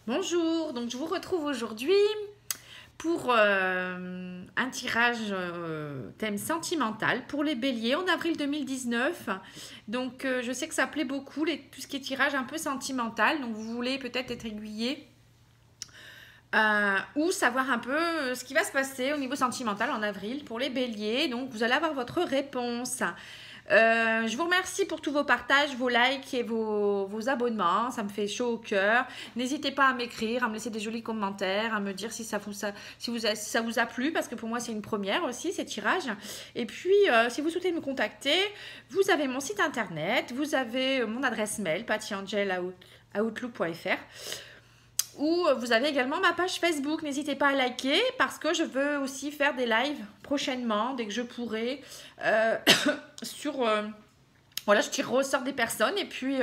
Bonjour, donc je vous retrouve aujourd'hui pour un tirage thème sentimental pour les béliers en avril 2019. Donc je sais que ça plaît beaucoup, tout ce qui est tirage un peu sentimental, donc vous voulez peut-être être aiguillé ou savoir un peu ce qui va se passer au niveau sentimental en avril pour les béliers. Donc vous allez avoir votre réponse. Je vous remercie pour tous vos partages, vos likes et vos abonnements. Ça me fait chaud au cœur. N'hésitez pas à m'écrire, à me laisser des jolis commentaires, à me dire si ça vous a plu, parce que pour moi c'est une première aussi, ces tirages. Et puis, si vous souhaitez me contacter, vous avez mon site internet, vous avez mon adresse mail, pattyangel@outlook.fr. Ou vous avez également ma page Facebook. N'hésitez pas à liker parce que je veux aussi faire des lives prochainement, dès que je pourrai, sur... voilà, je tire au sort des personnes et puis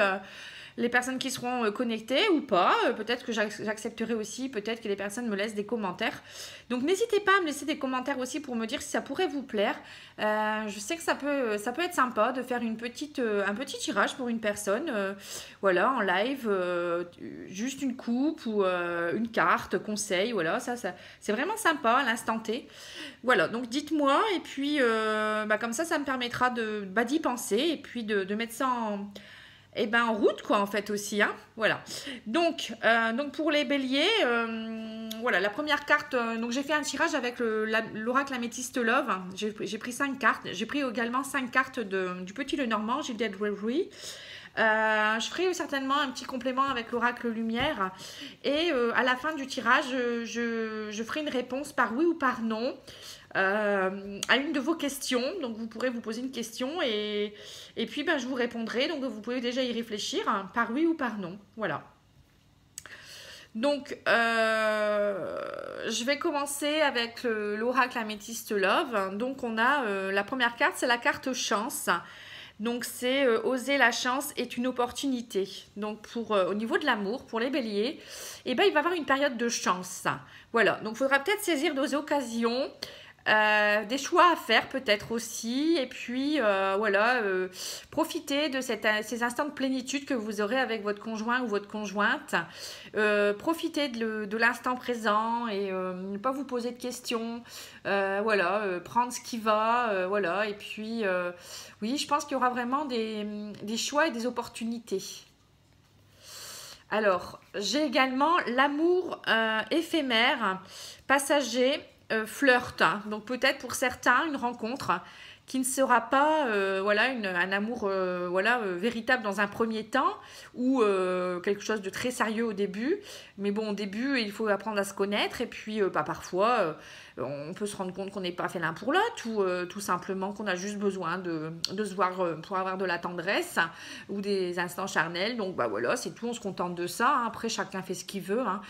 les personnes qui seront connectées ou pas, peut-être que j'accepterai aussi, peut-être que les personnes me laissent des commentaires. Donc n'hésitez pas à me laisser des commentaires aussi pour me dire si ça pourrait vous plaire. Je sais que ça peut être sympa de faire un petit tirage pour une personne, voilà, en live, juste une coupe ou une carte, conseil, voilà, ça c'est vraiment sympa à l'instant T. Voilà, donc dites-moi et puis comme ça me permettra d'y penser et puis de mettre ça en route quoi en fait aussi, hein. Voilà. Donc pour les béliers, voilà, la première carte, donc j'ai fait un tirage avec l'oracle Améthyste Love. J'ai pris 5 cartes. J'ai pris également 5 cartes du Petit Lenormand, Gilles Delrouy. Je ferai certainement un petit complément avec l'oracle Lumière et à la fin du tirage je ferai une réponse par oui ou par non à une de vos questions. Donc vous pourrez vous poser une question et puis je vous répondrai. Donc vous pouvez déjà y réfléchir, hein, par oui ou par non. Voilà. Donc je vais commencer avec l'oracle Améthyste Love. Donc on a la première carte, c'est la carte chance. Donc c'est oser la chance est une opportunité. Donc au niveau de l'amour, pour les béliers, il va y avoir une période de chance. Voilà, donc il faudra peut-être saisir des occasions, des choix à faire peut-être aussi, et puis voilà, profiter de ces instants de plénitude que vous aurez avec votre conjoint ou votre conjointe. Profitez de l'instant présent et ne pas vous poser de questions. Voilà, prendre ce qui va, voilà, et puis oui, je pense qu'il y aura vraiment des choix et des opportunités. Alors, j'ai également l'amour éphémère, passager, flirt. Donc peut-être pour certains, une rencontre qui ne sera pas voilà, un amour véritable dans un premier temps ou quelque chose de très sérieux au début. Mais bon, au début, il faut apprendre à se connaître et puis parfois, on peut se rendre compte qu'on n'est pas fait l'un pour l'autre ou tout simplement qu'on a juste besoin de se voir pour avoir de la tendresse ou des instants charnels. Donc voilà, c'est tout, on se contente de ça, hein. Après, chacun fait ce qu'il veut, hein.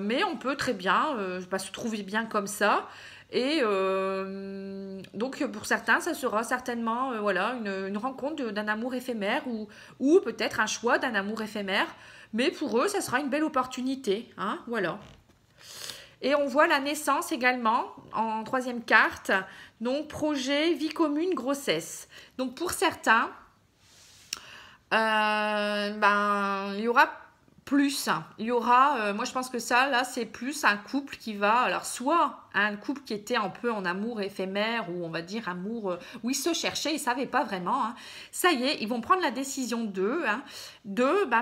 Mais on peut très bien se trouver bien comme ça. Et donc pour certains, ça sera certainement voilà, une rencontre d'un amour éphémère ou peut-être un choix d'un amour éphémère. Mais pour eux, ça sera une belle opportunité, hein, voilà. Et on voit la naissance également en troisième carte. Donc projet, vie commune, grossesse. Donc pour certains, il y aura plus. Il y aura, moi je pense que ça, là, c'est plus un couple qui va, alors soit un couple qui était un peu en amour éphémère ou on va dire amour où ils se cherchaient, ils ne savaient pas vraiment, hein. Ça y est, ils vont prendre la décision d'eux, hein,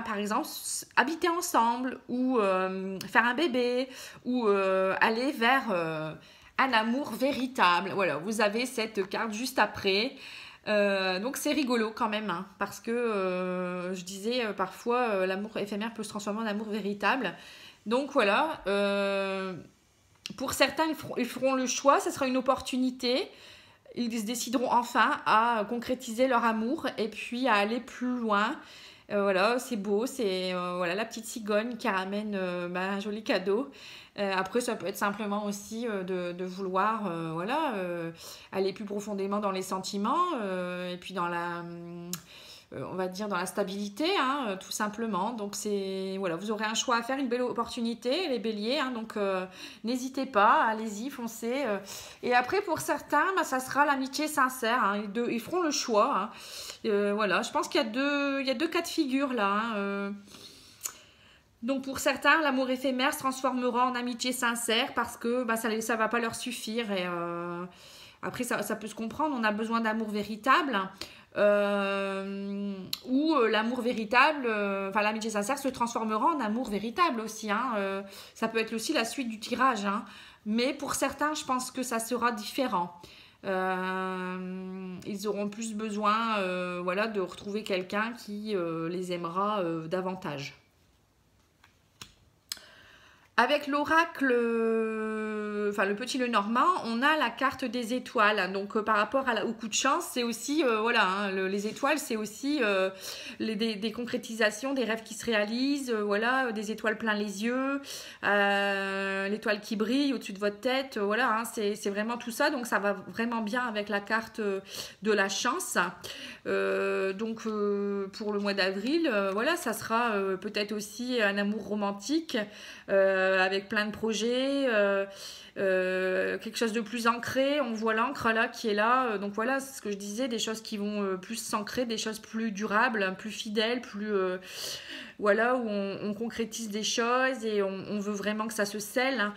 par exemple, habiter ensemble ou faire un bébé ou aller vers un amour véritable. Voilà, vous avez cette carte juste après. Donc c'est rigolo quand même, hein, parce que je disais parfois l'amour éphémère peut se transformer en amour véritable. Donc voilà, pour certains ils feront le choix, ça sera une opportunité. Ils se décideront enfin à concrétiser leur amour et puis à aller plus loin. Voilà, c'est beau, c'est voilà, la petite cigogne qui ramène un joli cadeau. Après, ça peut être simplement aussi de vouloir voilà, aller plus profondément dans les sentiments et puis dans on va dire dans la stabilité, hein, tout simplement. Donc voilà, vous aurez un choix à faire, une belle opportunité, les béliers, hein, donc n'hésitez pas, allez-y, foncez. Et après, pour certains, ça sera l'amitié sincère, hein, ils feront le choix, hein. Voilà, je pense qu'il y a deux cas de figure là, hein. Donc pour certains, l'amour éphémère se transformera en amitié sincère parce que bah, ça ne va pas leur suffire. Et après, ça peut se comprendre, on a besoin d'amour véritable. Ou l'amour véritable, enfin l'amitié sincère se transformera en amour véritable aussi. Hein, ça peut être aussi la suite du tirage. Hein, mais pour certains, je pense que ça sera différent. Ils auront plus besoin voilà, de retrouver quelqu'un qui les aimera davantage. Avec l'oracle, enfin le petit Lenormand, on a la carte des étoiles. Donc par rapport au coup de chance, c'est aussi, voilà, hein, les étoiles, c'est aussi des concrétisations, des rêves qui se réalisent, voilà, des étoiles plein les yeux, l'étoile qui brille au-dessus de votre tête, voilà, hein, c'est vraiment tout ça. Donc ça va vraiment bien avec la carte de la chance. Donc pour le mois d'avril, voilà, ça sera peut-être aussi un amour romantique. Avec plein de projets, quelque chose de plus ancré. On voit l'encre là qui est là. Donc voilà, c'est ce que je disais, des choses qui vont plus s'ancrer, des choses plus durables, plus fidèles, plus voilà, où on concrétise des choses et on veut vraiment que ça se scelle.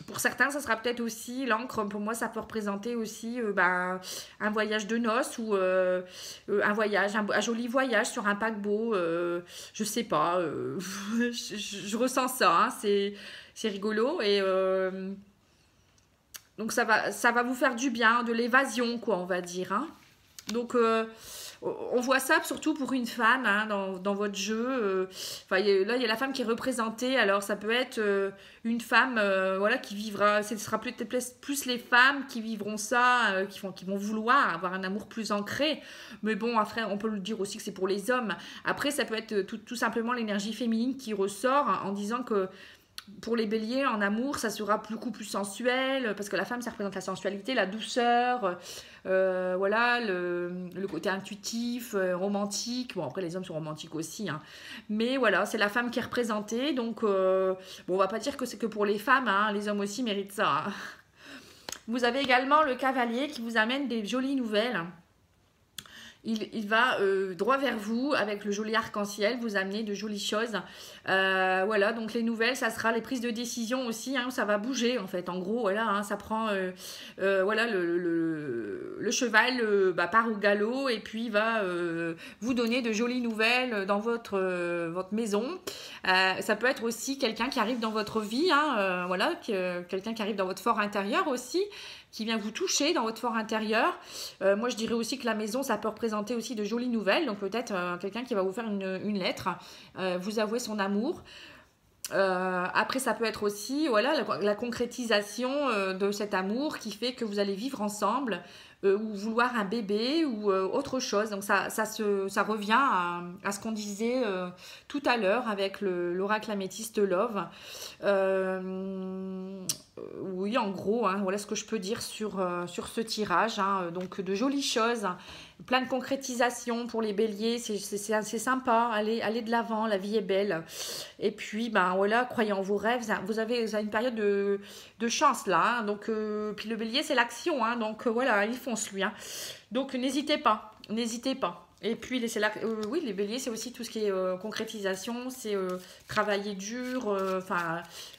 Pour certains, ça sera peut-être aussi, l'encre, pour moi, ça peut représenter aussi un voyage de noces ou un voyage, un joli voyage sur un paquebot. Je sais pas, je ressens ça, hein, c'est rigolo. Et donc, ça va vous faire du bien, de l'évasion, quoi, on va dire. Hein. Donc, on voit ça surtout pour une femme hein, dans votre jeu. Là, il y a la femme qui est représentée. Alors, ça peut être une femme voilà, qui vivra. Ce sera plus les femmes qui vivront ça, qui vont vouloir avoir un amour plus ancré. Mais bon, après, on peut le dire aussi que c'est pour les hommes. Après, ça peut être tout simplement l'énergie féminine qui ressort en disant que pour les béliers, en amour, ça sera beaucoup plus sensuel, parce que la femme, ça représente la sensualité, la douceur, voilà, le côté intuitif, romantique. Bon, après, les hommes sont romantiques aussi, hein. Mais voilà, c'est la femme qui est représentée. Donc, bon, on va pas dire que c'est que pour les femmes, hein, les hommes aussi méritent ça. Hein. Vous avez également le cavalier qui vous amène des jolies nouvelles. Il va droit vers vous avec le joli arc-en-ciel, vous amener de jolies choses. Voilà, donc les nouvelles, ça sera les prises de décision aussi, hein, ça va bouger en fait. En gros, voilà, hein, ça prend, voilà, le cheval part au galop et puis va vous donner de jolies nouvelles dans votre maison. Ça peut être aussi quelqu'un qui arrive dans votre vie, hein, voilà, quelqu'un qui arrive dans votre fort intérieur aussi, qui vient vous toucher dans votre fort intérieur. Moi, je dirais aussi que la maison, ça peut représenter aussi de jolies nouvelles. Donc, peut-être quelqu'un qui va vous faire une lettre, vous avouer son amour. Après, ça peut être aussi voilà, la concrétisation de cet amour qui fait que vous allez vivre ensemble ou vouloir un bébé ou autre chose. Donc, ça revient à ce qu'on disait tout à l'heure avec l'oracle améthyste Love. Oui, en gros, hein, voilà ce que je peux dire sur ce tirage. Hein. Donc, de jolies choses, plein de concrétisation pour les béliers, c'est assez sympa. Allez de l'avant, la vie est belle. Et puis, ben voilà, croyez en vos rêves. Vous avez une période de chance là. Hein. Donc, puis le bélier, c'est l'action. Hein. Donc, voilà, il fonce lui. Hein. Donc, n'hésitez pas. N'hésitez pas. Et puis, oui, les béliers, c'est aussi tout ce qui est concrétisation, c'est travailler dur,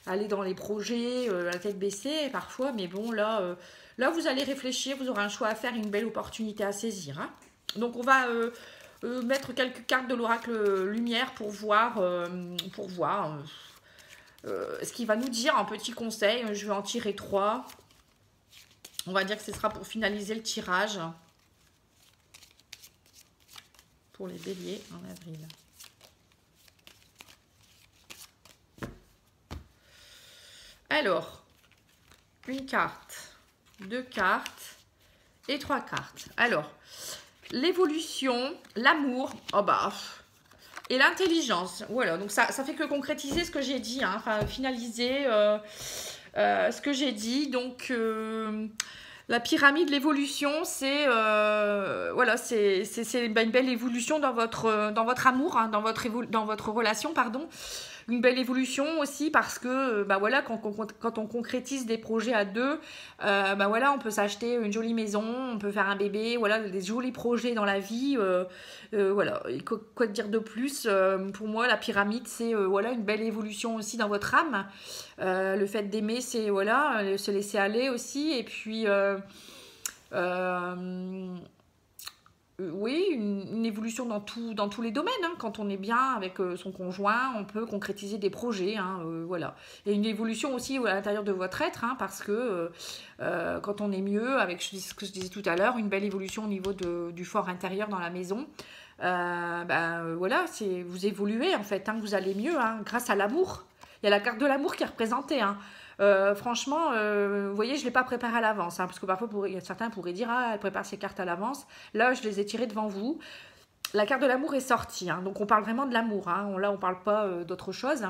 aller dans les projets, la tête baissée parfois. Mais bon, là, vous allez réfléchir, vous aurez un choix à faire, une belle opportunité à saisir. Hein. Donc, on va mettre quelques cartes de l'oracle lumière pour voir, ce qu'il va nous dire en petit conseil. Je vais en tirer 3. On va dire que ce sera pour finaliser le tirage. Pour les béliers en avril. Alors, une carte, 2 cartes et 3 cartes. Alors, l'évolution, l'amour, et l'intelligence. Voilà, donc ça fait que concrétiser ce que j'ai dit, hein, enfin finaliser ce que j'ai dit. Donc, la pyramide, l'évolution, c'est voilà, c'est une belle évolution dans votre amour, hein, dans votre relation, pardon. Une belle évolution aussi parce que bah voilà, quand on concrétise des projets à deux, bah voilà, on peut s'acheter une jolie maison, on peut faire un bébé, voilà, des jolis projets dans la vie. Voilà, et quoi dire de plus. Pour moi, la pyramide, c'est voilà, une belle évolution aussi dans votre âme. Le fait d'aimer, c'est voilà, se laisser aller aussi. Et puis, oui, une évolution dans tous les domaines, hein. Quand on est bien avec son conjoint, on peut concrétiser des projets, hein, voilà. Et une évolution aussi à l'intérieur de votre être, hein, parce que quand on est mieux, avec ce que je disais tout à l'heure, une belle évolution au niveau du fort intérieur dans la maison. Voilà, vous évoluez en fait, hein, vous allez mieux, hein, grâce à l'amour. Il y a la carte de l'amour qui est représentée, hein. Franchement, vous voyez, je ne l'ai pas préparé à l'avance, hein, parce que parfois certains pourraient dire ah, elle prépare ses cartes à l'avance. Là, je les ai tirées devant vous. La carte de l'amour est sortie, hein, donc on parle vraiment de l'amour, hein. Là on ne parle pas d'autre chose.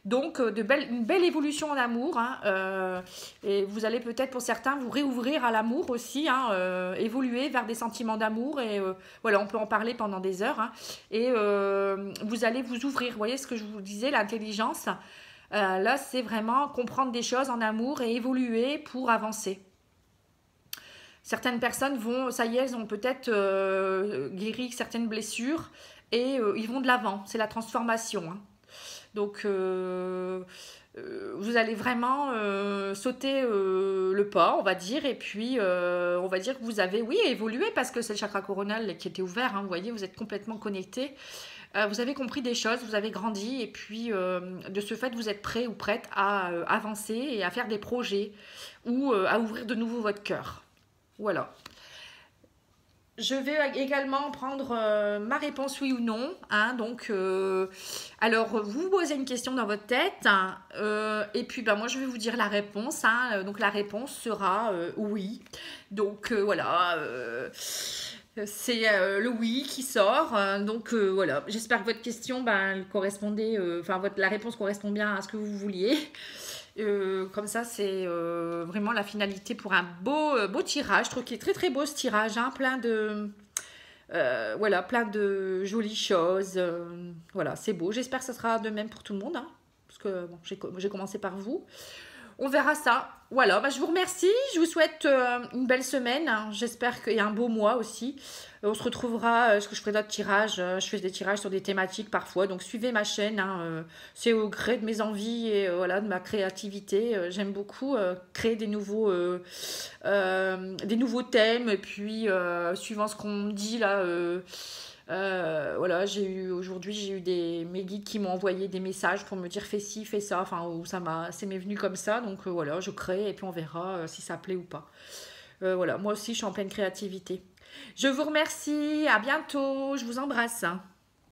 Donc une belle évolution en amour, hein, et vous allez peut-être pour certains vous réouvrir à l'amour aussi, hein, évoluer vers des sentiments d'amour, et voilà, on peut en parler pendant des heures, hein, et vous allez vous ouvrir. Vous voyez ce que je vous disais, l'intelligence, là c'est vraiment comprendre des choses en amour et évoluer pour avancer. Certaines personnes ça y est, elles ont peut-être guéri certaines blessures et ils vont de l'avant. C'est la transformation, hein. Donc, vous allez vraiment sauter le pas, on va dire. Et puis, on va dire que vous avez, oui, évolué parce que c'est le chakra coronal qui était ouvert, hein. Vous voyez, vous êtes complètement connecté. Vous avez compris des choses, vous avez grandi. Et puis, de ce fait, vous êtes prêt ou prête à avancer et à faire des projets ou à ouvrir de nouveau votre cœur. Voilà. Je vais également prendre ma réponse oui ou non, hein. Donc, alors, vous posez une question dans votre tête, hein, et puis moi je vais vous dire la réponse, hein. Donc la réponse sera oui. Donc voilà, c'est le oui qui sort. Donc voilà, j'espère que votre question elle correspondait, la réponse correspond bien à ce que vous vouliez. Comme ça, c'est vraiment la finalité pour un beau tirage. Je trouve qu'il est très très beau ce tirage, hein, plein de jolies choses. Voilà, c'est beau. J'espère que ça sera de même pour tout le monde, hein, parce que bon, j'ai commencé par vous. On verra ça. Voilà, je vous remercie. Je vous souhaite une belle semaine, hein. J'espère qu'il y a un beau mois aussi. On se retrouvera, je ferai d'autres tirages. Je fais des tirages sur des thématiques parfois. Donc, suivez ma chaîne, hein. C'est au gré de mes envies et voilà, de ma créativité. J'aime beaucoup créer des nouveaux thèmes. Et puis, suivant ce qu'on me dit là... voilà, aujourd'hui j'ai eu mes guides qui m'ont envoyé des messages pour me dire fais ci, fais ça, c'est m'est venu comme ça, donc voilà, je crée et puis on verra si ça plaît ou pas. Voilà, moi aussi je suis en pleine créativité. Je vous remercie, à bientôt, je vous embrasse.